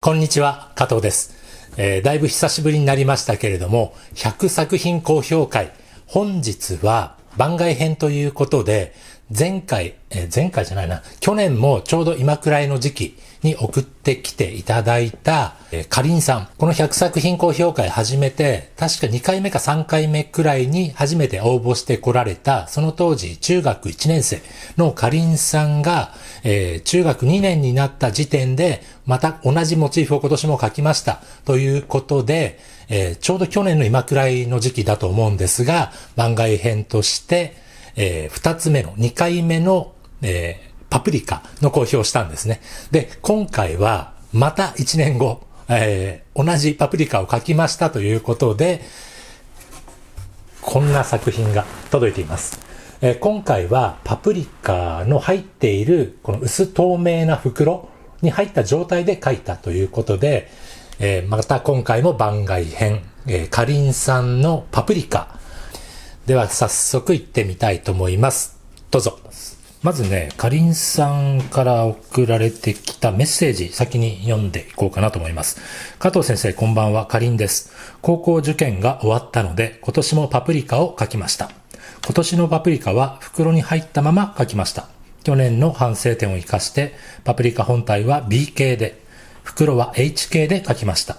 こんにちは、加藤です。だいぶ久しぶりになりましたけれども、100作品高評会。本日は番外編ということで、前回じゃないな、去年もちょうど今くらいの時期に送ってきていただいた、かりんさん。この100作品高評会始めて、確か2回目か3回目くらいに初めて応募してこられた、その当時中学1年生のかりんさんが、中学2年になった時点で、また同じモチーフを今年も描きました。ということで、ちょうど去年の今くらいの時期だと思うんですが、番外編として、2つ目の2回目の、パプリカの公表をしたんですね。で、今回はまた1年後、同じパプリカを描きましたということで、こんな作品が届いています。今回はパプリカの入っているこの薄透明な袋に入った状態で描いたということで、また今回も番外編、かりんさんのパプリカ。では早速行ってみたいと思います。どうぞ。まずね、かりんさんから送られてきたメッセージ、先に読んでいこうかなと思います。加藤先生、こんばんは、かりんです。高校受験が終わったので、今年もパプリカを描きました。今年のパプリカは袋に入ったまま描きました。去年の反省点を生かして、パプリカ本体は B 系で、袋は H 系で描きました。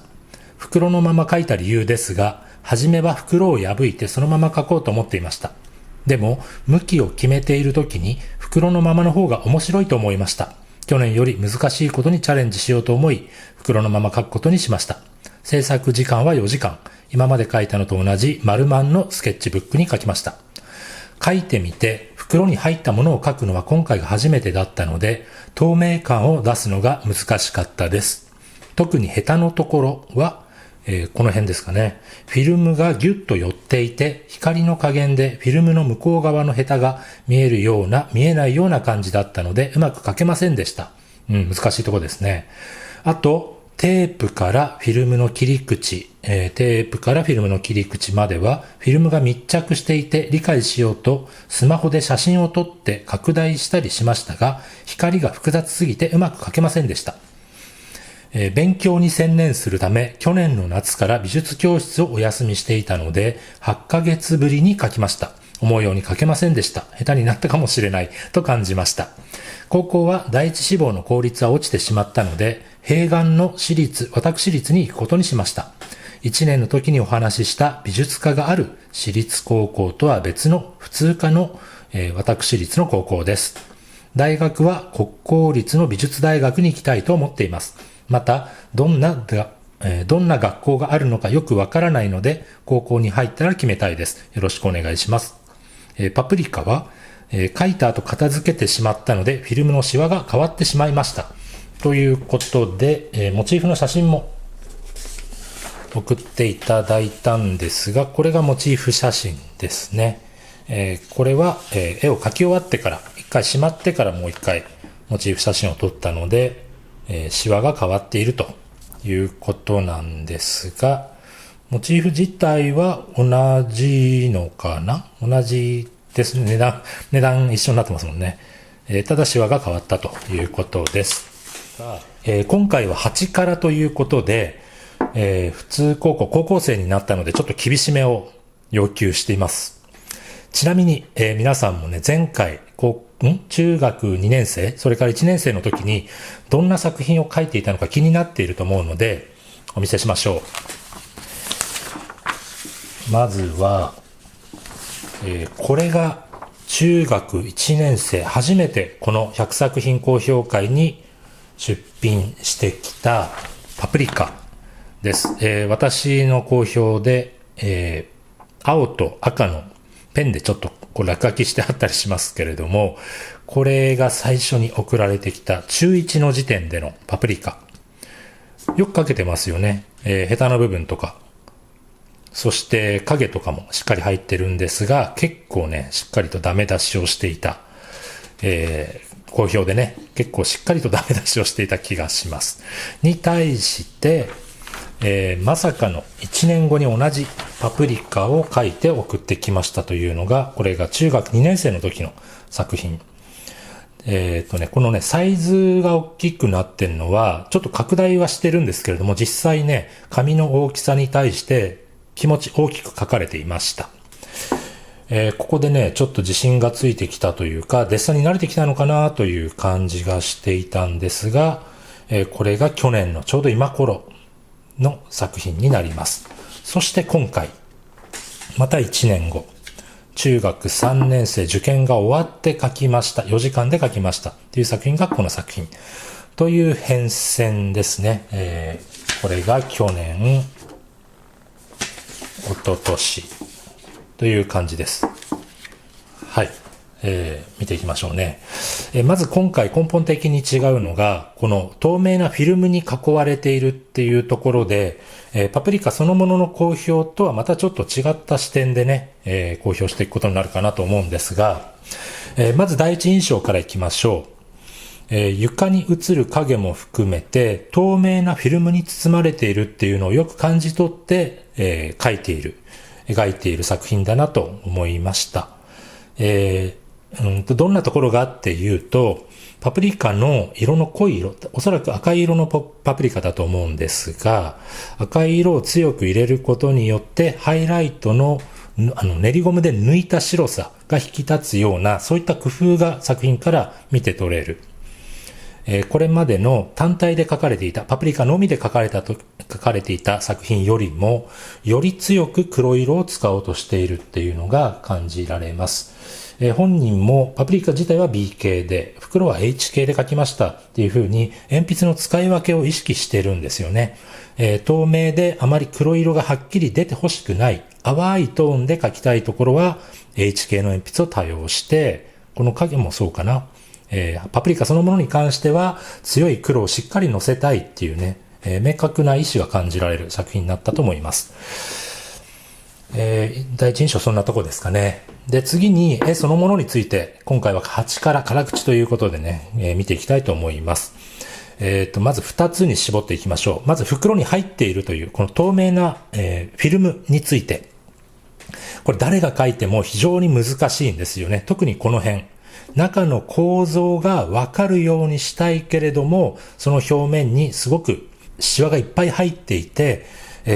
袋のまま描いた理由ですが、はじめは袋を破いてそのまま描こうと思っていました。でも、向きを決めている時に袋のままの方が面白いと思いました。去年より難しいことにチャレンジしようと思い、袋のまま描くことにしました。制作時間は4時間。今まで描いたのと同じ丸マンのスケッチブックに描きました。描いてみて、袋に入ったものを描くのは今回が初めてだったので、透明感を出すのが難しかったです。特にヘタのところは、この辺ですかね。フィルムがギュッと寄っていて、光の加減でフィルムの向こう側のヘタが見えるような、見えないような感じだったので、うまく描けませんでした。難しいところですね。あと、テープからフィルムの切り口、までは、フィルムが密着していて理解しようと、スマホで写真を撮って拡大したりしましたが、光が複雑すぎてうまく描けませんでした。勉強に専念するため、去年の夏から美術教室をお休みしていたので、8ヶ月ぶりに描きました。思うように描けませんでした。下手になったかもしれないと感じました。高校は第一志望の公立は落ちてしまったので、併願の私立に行くことにしました。1年の時にお話しした美術科がある私立高校とは別の普通科の、私立の高校です。大学は国公立の美術大学に行きたいと思っています。また、どんな学校があるのかよくわからないので、高校に入ったら決めたいです。よろしくお願いします。パプリカは、書いた後片付けてしまったので、フィルムのシワが変わってしまいました。ということで、モチーフの写真も送っていただいたんですが、これがモチーフ写真ですね。これは、絵を描き終わってから、一回しまってからもう一回モチーフ写真を撮ったので、シワが変わっているということなんですが、モチーフ自体は同じのかな？同じですね。値段一緒になってますもんね。ただシワが変わったということです。今回は8からということで、普通高校生になったのでちょっと厳しめを要求しています。ちなみに、皆さんもね、前回、中学2年生、それから1年生の時に、どんな作品を描いていたのか気になっていると思うので、お見せしましょう。まずは、これが中学1年生、初めてこの100作品高評会に出品してきたパプリカです。私の好評で、青と赤のペンでちょっと落書きしてあったりしますけれども、これが最初に送られてきた中1の時点でのパプリカ。よく描けてますよね。ヘタの部分とか、そして影とかもしっかり入ってるんですが、結構ね、しっかりとダメ出しをしていた。好評でね、結構しっかりとダメ出しをしていた気がします。に対して、まさかの1年後に同じパプリカを描いて送ってきましたというのが、これが中学2年生の時の作品。このね、サイズが大きくなってるのは、ちょっと拡大はしてるんですけれども、実際ね、紙の大きさに対して気持ち大きく書かれていました。ここでね、ちょっと自信がついてきたというか、デッサンに慣れてきたのかなという感じがしていたんですが、これが去年のちょうど今頃の作品になります。そして今回、また1年後、中学3年生受験が終わって書きました。4時間で書きましたという作品がこの作品という変遷ですね。これが去年、一昨年という感じです。はい。見ていきましょうね。まず今回根本的に違うのが、この透明なフィルムに囲われているっていうところで、パプリカそのものの公表とはまたちょっと違った視点でね、公表していくことになるかなと思うんですが、まず第一印象からいきましょう。床に映る影も含めて透明なフィルムに包まれているっていうのをよく感じ取って、描いている作品だなと思いました。どんなところがっていうと、パプリカの色の濃い色、おそらく赤い色のパプリカだと思うんですが、赤い色を強く入れることによってハイライトの練りゴムで抜いた白さが引き立つような、そういった工夫が作品から見て取れる。これまでの単体で描かれていた、パプリカのみで描かれていた作品よりも、より強く黒色を使おうとしているっていうのが感じられます。本人もパプリカ自体は B 系で、袋は H 系で描きましたっていう風に鉛筆の使い分けを意識してるんですよね。透明であまり黒色がはっきり出てほしくない、淡いトーンで描きたいところは H 系の鉛筆を多用して、この影もそうかな。パプリカそのものに関しては強い黒をしっかり乗せたいっていうね、明確な意思が感じられる作品になったと思います。第一印象そんなとこですかね。で、次に絵そのものについて、今回は端から辛口ということでね、見ていきたいと思います。まず2つに絞っていきましょう。まず袋に入っているという、この透明な、フィルムについて。これ誰が描いても非常に難しいんですよね。特にこの辺。中の構造がわかるようにしたいけれども、その表面にすごくシワがいっぱい入っていて、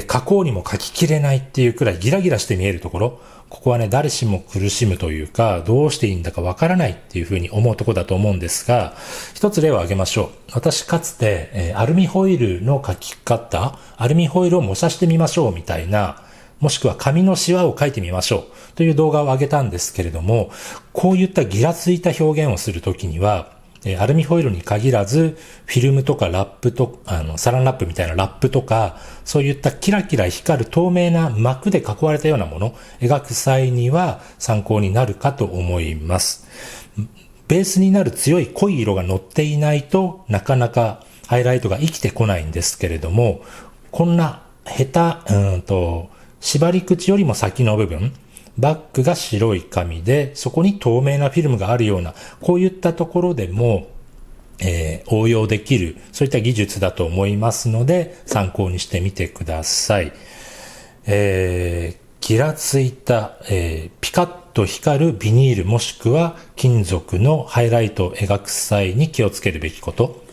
加工にも描ききれないっていうくらいギラギラして見えるところ、ここはね、誰しも苦しむというか、どうしていいんだかわからないっていうふうに思うところだと思うんですが、一つ例を挙げましょう。私かつて、アルミホイルの描き方、アルミホイルを模写してみましょうみたいな、もしくは紙のシワを描いてみましょうという動画を上げたんですけれども、こういったギラついた表現をするときには、アルミホイルに限らず、フィルムとかラップと、サランラップみたいなラップとか、そういったキラキラ光る透明な膜で囲われたようなもの、描く際には参考になるかと思います。ベースになる強い濃い色が乗っていないとなかなかハイライトが生きてこないんですけれども、こんな縛り口よりも先の部分、バックが白い紙で、そこに透明なフィルムがあるような、こういったところでも、応用できる、そういった技術だと思いますので、参考にしてみてください。ギラついた、ピカッと光るビニールもしくは金属のハイライトを描く際に気をつけるべきこと、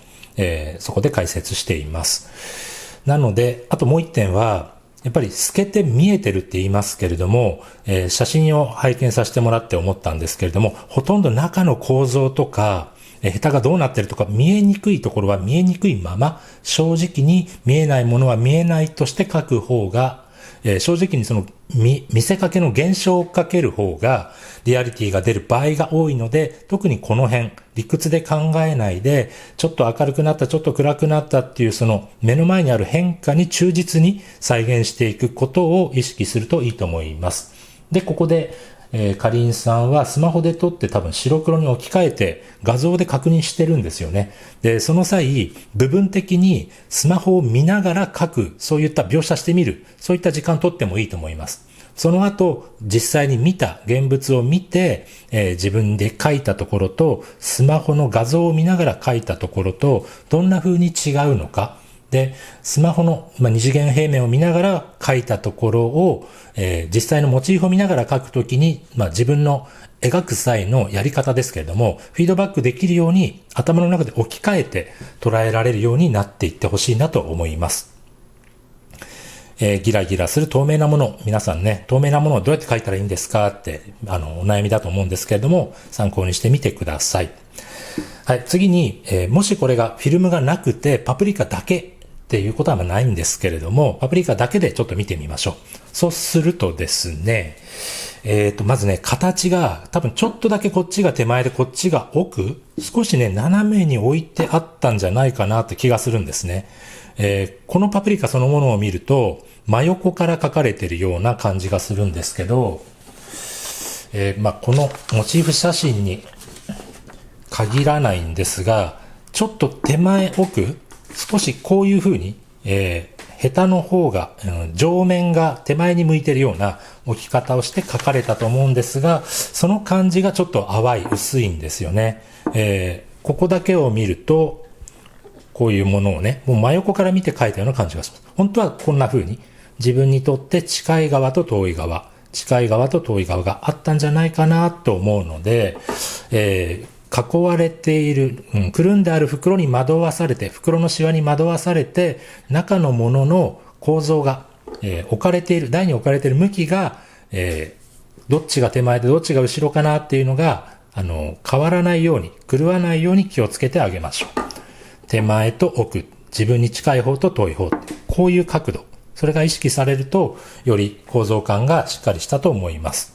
そこで解説しています。なので、あともう一点は、やっぱり透けて見えてるって言いますけれども、写真を拝見させてもらって思ったんですけれども、ほとんど中の構造とか、ヘタがどうなってるとか見えにくいところは見えにくいまま、正直に見えないものは見えないとして書く方が、正直にその見せかけの現象をかける方がリアリティが出る場合が多いので、特にこの辺理屈で考えないでちょっと明るくなったちょっと暗くなったっていうその目の前にある変化に忠実に再現していくことを意識するといいと思います。で、ここでかりんさんはスマホで撮って多分白黒に置き換えて画像で確認してるんですよね。で、その際、部分的にスマホを見ながら描く、そういった描写してみる、そういった時間取ってもいいと思います。その後、実際に見た現物を見て、自分で描いたところと、スマホの画像を見ながら描いたところと、どんな風に違うのか、で、スマホの、二次元平面を見ながら描いたところを、実際のモチーフを見ながら描くときに、自分の描く際のやり方ですけれども、フィードバックできるように頭の中で置き換えて捉えられるようになっていってほしいなと思います。ギラギラする透明なもの、皆さんね、透明なものをどうやって描いたらいいんですかって、お悩みだと思うんですけれども、参考にしてみてください。はい、次に、もしこれがフィルムがなくてパプリカだけっていうことはないんですけれども、パプリカだけでちょっと見てみましょう。そうするとですね、まずね、形が多分ちょっとだけこっちが手前でこっちが奥、少しね、斜めに置いてあったんじゃないかなって気がするんですね。このパプリカそのものを見ると、真横から描かれているような感じがするんですけど、このモチーフ写真に限らないんですが、ちょっと手前奥、少しこういう風に、ヘタの方が、上面が手前に向いているような置き方をして描かれたと思うんですが、その感じがちょっと淡い、薄いんですよね。ここだけを見ると、こういうものをね、もう真横から見て描いたような感じがします。本当はこんな風に、自分にとって近い側と遠い側があったんじゃないかなと思うので、囲われている、くるんである袋に惑わされて、袋のシワに惑わされて、中のものの構造が、置かれている、台に置かれている向きが、どっちが手前でどっちが後ろかなっていうのが、変わらないように、狂わないように気をつけてあげましょう。手前と奥、自分に近い方と遠い方、こういう角度、それが意識されると、より構造感がしっかりしたと思います。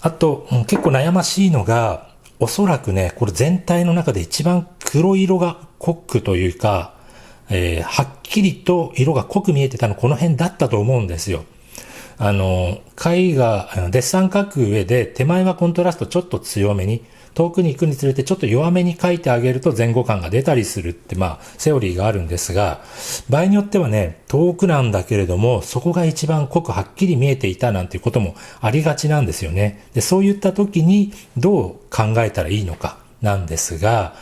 あと、結構悩ましいのが、おそらくね、これ全体の中で一番黒色が濃くというか、はっきりと色が濃く見えてたのこの辺だったと思うんですよ。絵画、デッサン描く上で手前はコントラストちょっと強めに、遠くに行くにつれてちょっと弱めに描いてあげると前後感が出たりするってセオリーがあるんですが、場合によってはね、遠くなんだけれども、そこが一番濃くはっきり見えていたなんていうこともありがちなんですよね。で、そういった時にどう考えたらいいのかなんですが、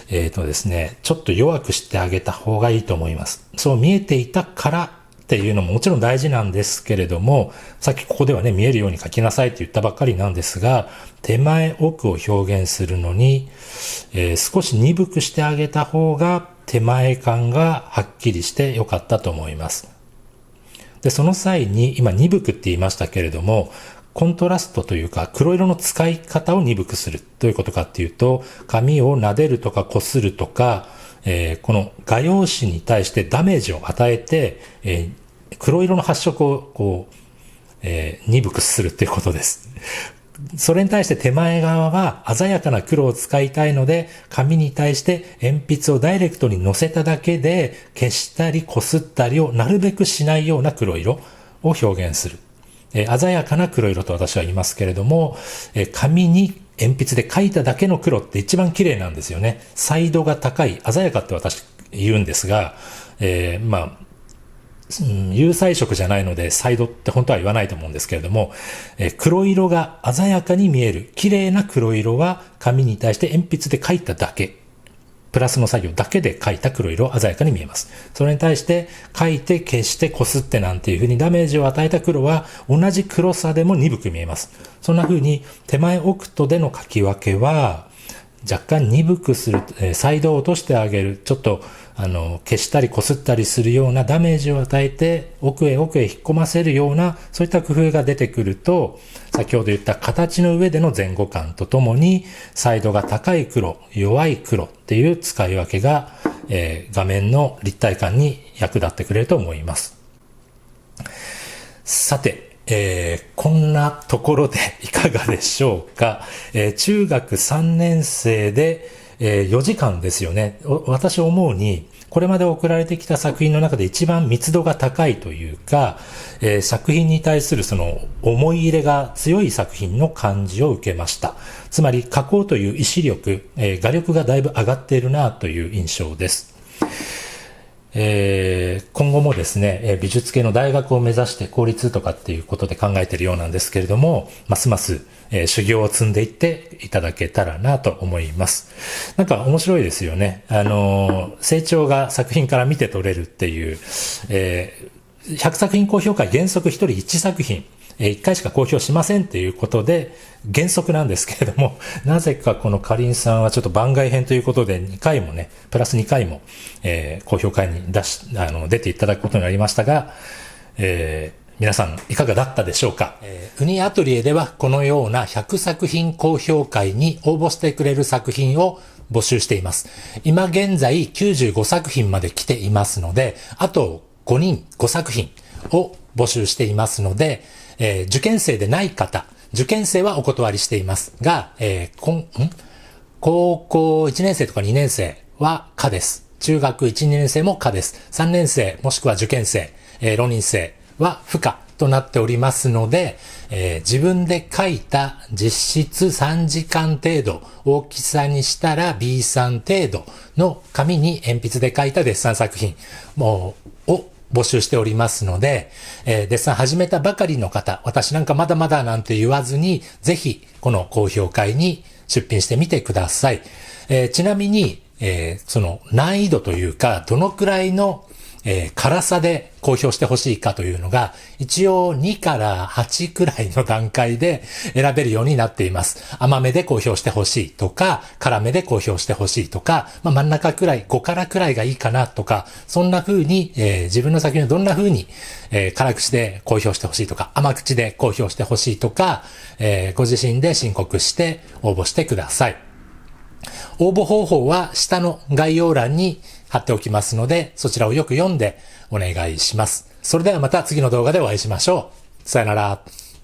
ですね、ちょっと弱くしてあげた方がいいと思います。そう見えていたからっていうのももちろん大事なんですけれども、さっきここではね、見えるように描きなさいって言ったばっかりなんですが、手前奥を表現するのに、少し鈍くしてあげた方が手前感がはっきりしてよかったと思います。で、その際に、今鈍くって言いましたけれども、コントラストというか黒色の使い方を鈍くする。どういうことかっていうと、紙を撫でるとか擦るとか、この画用紙に対してダメージを与えて、黒色の発色を鈍くするっていうことです。それに対して手前側は鮮やかな黒を使いたいので、紙に対して鉛筆をダイレクトに乗せただけで消したり擦ったりをなるべくしないような黒色を表現する。鮮やかな黒色と私は言いますけれども、紙に鉛筆で描いただけの黒って一番綺麗なんですよね。彩度が高い、鮮やかって私言うんですが、有彩色じゃないので彩度って本当は言わないと思うんですけれども、黒色が鮮やかに見える綺麗な黒色は紙に対して鉛筆で描いただけ、プラスの作業だけで描いた黒色鮮やかに見えます。それに対して描いて消して擦ってなんていう風にダメージを与えた黒は同じ黒さでも鈍く見えます。そんな風に手前奥とでの描き分けは若干鈍くする、彩度を落としてあげる、ちょっと消したり擦ったりするようなダメージを与えて奥へ引っ込ませるようなそういった工夫が出てくると、先ほど言った形の上での前後感とともに彩度が高い黒、弱い黒っていう使い分けが、画面の立体感に役立ってくれると思います。さて、こんなところでいかがでしょうか。中学3年生で、4時間ですよね。私思うに、これまで送られてきた作品の中で一番密度が高いというか、作品に対するその思い入れが強い作品の感じを受けました。つまり描こうという意志力、画力がだいぶ上がっているなという印象です。今今後もですね、美術系の大学を目指して公立とかっていうことで考えているようなんですけれども、ますます、修行を積んでいっていただけたらなと思います。なんか面白いですよね。成長が作品から見て取れるっていう、100作品公表会原則1人1作品、1回しか公表しませんっていうことで原則なんですけれども、なぜかこのかりんさんはちょっと番外編ということで2回もね、プラス2回も、公表会に出ていただくことになりましたが、皆さんいかがだったでしょうか。ウニアトリエではこのような100作品公表会に応募してくれる作品を募集しています。今現在95作品まで来ていますので、あと5作品を募集していますので、受験生でない方、受験生はお断りしていますが、高校1年生とか2年生は可です。中学1、2年生も可です。3年生もしくは受験生、浪人生は不可となっておりますので、自分で書いた実質3時間程度、大きさにしたら B3 程度の紙に鉛筆で書いたデッサン作品を募集しておりますので、デッサン始めたばかりの方、私なんかまだまだなんて言わずに、ぜひこの公表会に出品してみてください。ちなみに、その難易度というか、どのくらいの辛さで公表してほしいかというのが、一応2から8くらいの段階で選べるようになっています。甘めで公表してほしいとか、辛めで公表してほしいとか、真ん中くらい、5辛くらいがいいかなとか、そんな風に、自分の作品をどんな風に、辛口で公表してほしいとか、甘口で公表してほしいとか、ご自身で申告して応募してください。応募方法は下の概要欄に貼っておきますので、そちらをよく読んでお願いします。それではまた次の動画でお会いしましょう。さよなら。